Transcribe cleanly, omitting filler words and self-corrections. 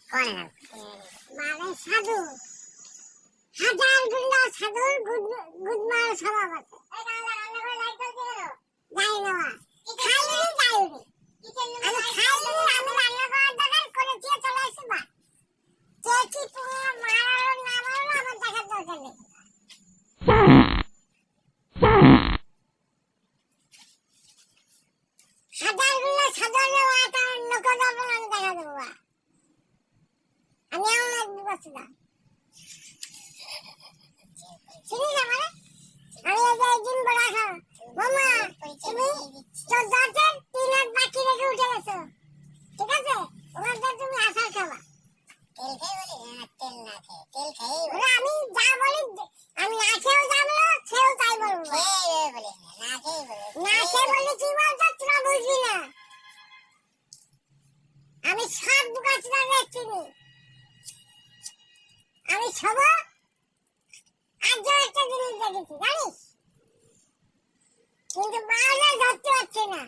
করে না মানে সাধু হাজার গুন্ডা সাধুর গুদমার স্বভাব আছে যাই না খাইনি যাইনি আমি খাইনি আমি রান্না করার দরকার করে দিয়ে চলে আসি বা কে কি তোমার মারার না মারার আমার দেখার দরকার নেই হাজার গুন্ডা সাধুর একটা নকল আমি দেখা দেবো আমি আমার বসে না চিনিস আমারে আমি এই যে একদিন বলা খাও মামা তুমি 14 3 হাত বাকি রেখে উঠে গেছো ঠিক আছে ওখান থেকে তুমি আসার খাবা তেল খাই বলি না তেল না খাই তেল খাই আমি যা বলি আমি না খেয়েও যা বলো খেয়েও তাই বলবো খেয়ে বলি না খেয়ে বলি না খেয়ে বলি কি বলছো তোরা বুঝবি না আমি সব বুকাচুরা দেখছিনি আমি সব আজও একটা জিনিস দেখেছি জানিস কিন্তু মাওলা ধরতে পারছে না